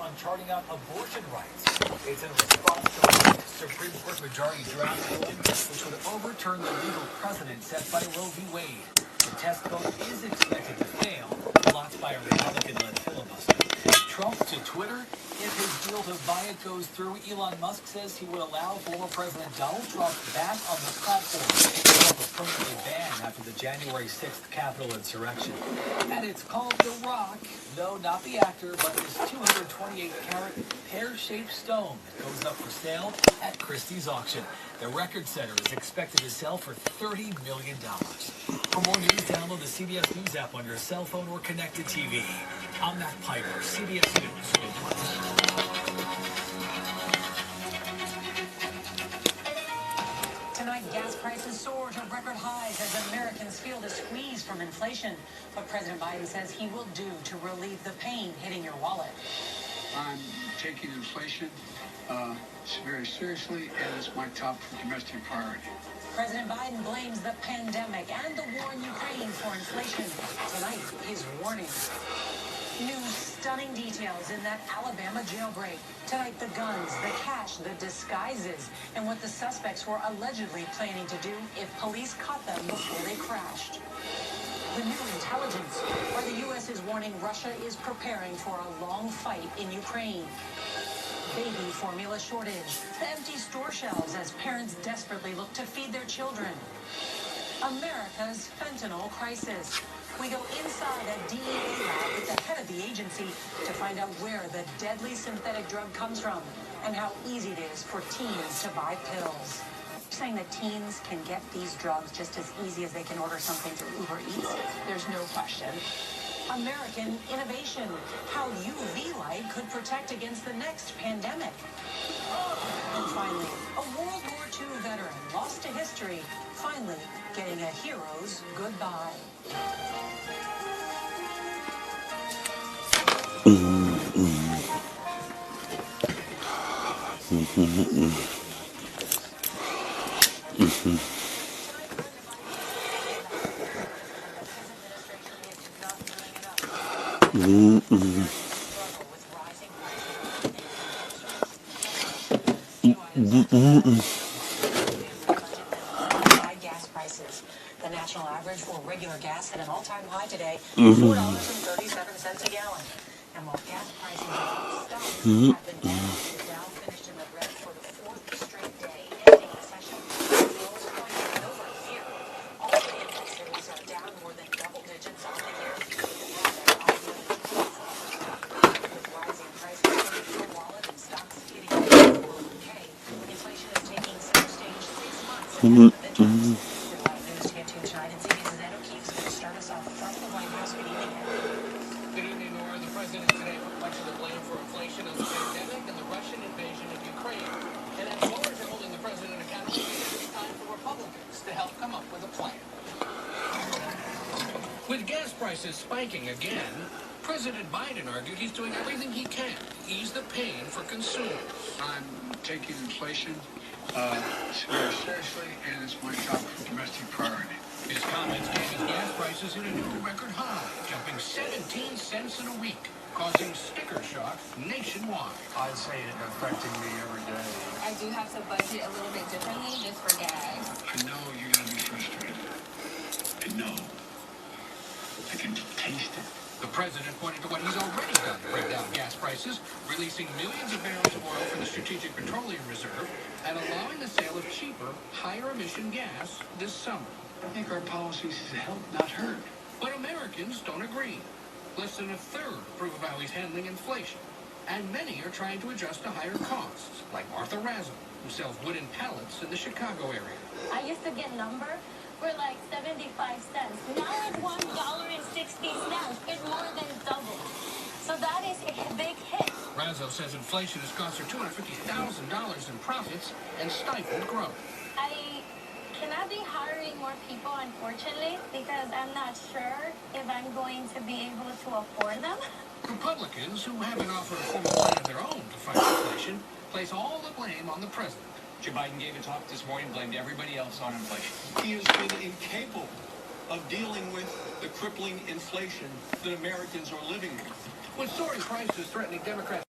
on charting out abortion rights. It's in response to a Supreme Court majority draft ruling which would overturn the legal precedent set by Roe v. Wade. The test vote is expected to fail, blocked by a Republican-led filibuster. Trump to Twitter. If his deal to buy it goes through, Elon Musk says he would allow former President Donald Trump back on the platform. Trump was permanently banned after the January 6th Capitol insurrection. And it's called The Rock. No, not the actor, but this 228-carat pear-shaped stone that goes up for sale at Christie's auction. The record setter is expected to sell for $30 million. For more news, download the CBS News app on your cell phone or connected TV. I'm Matt Piper, CBS News. Tonight, gas prices soar to record highs as Americans feel the squeeze from inflation. What President Biden says he will do to relieve the pain hitting your wallet. I'm taking inflation very seriously, and it's my top domestic priority. President Biden blames the pandemic and the war in Ukraine for inflation. Tonight, his warning. New stunning details in that Alabama jailbreak. Tonight, the guns, the cash, the disguises, and what the suspects were allegedly planning to do if police caught them before they crashed. The new intelligence, where the U.S. is warning Russia is preparing for a long fight in Ukraine. Baby formula shortage, the empty store shelves as parents desperately look to feed their children. America's fentanyl crisis. We go inside a DEA lab with the head of the agency to find out where the deadly synthetic drug comes from and how easy it is for teens to buy pills. Saying that teens can get these drugs just as easy as they can order something through Uber Eats. There's no question. American innovation. How UV light could protect against the next pandemic. And finally, a World War II veteran lost to history, finally getting a hero's goodbye. Gas prices. The national average for regular gas hit an all-time high today, $4.37 a gallon. And while gas prices have stopped, have been down. The Dow finished in the red for the fourth straight day, ending the session at the lowest point in over a year. All the indexes are down more than double digits on the year. With rising prices hitting your wallet and stocks hitting the 401k, inflation is taking center stage 6 months ahead of the digits. With live news to get to tonight, and CBS's Ed O'Keefe's going to start us off from the White House. Good evening, Ed. Good evening, Nora. The president today put much of the blame for inflation on the pandemic and the Russian invasion of Ukraine. And as voters are holding the president accountable, it's time for Republicans to help come up with a plan. With gas prices spiking again, President Biden argued he's doing everything he can to ease the pain for consumers. I'm taking inflation very seriously, and it's my top domestic priority. His comments came as gas prices hit a new record high, jumping 17 cents in a week, causing sticker shock nationwide. I'd say it's affecting me every day. I do have to budget a little bit differently just for gas. I know you're going to be frustrated. I know. I can taste it. The president pointed to what he's already done to bring down gas prices, releasing millions of barrels of oil from the Strategic Petroleum Reserve and allowing the sale of cheaper, higher-emission gas this summer. I think our policies have helped, not hurt. But Americans don't agree. Less than a third approve of how he's handling inflation, and many are trying to adjust to higher costs, like Martha Razzle, who sells wooden pallets in the Chicago area. I used to get lumber for like 75 cents. Now it's $1.60. It's more than double. So that is a big hit. Razzle says inflation has cost her $250,000 in profits and stifled growth. I cannot be hiring more people, unfortunately, because I'm not sure if I'm going to be able to afford them. Republicans, who haven't offered a formal plan of their own to fight inflation, place all the blame on the president. Joe Biden gave a talk this morning, blamed everybody else on inflation. He has been incapable of dealing with the crippling inflation that Americans are living with. With soaring prices threatening Democrats'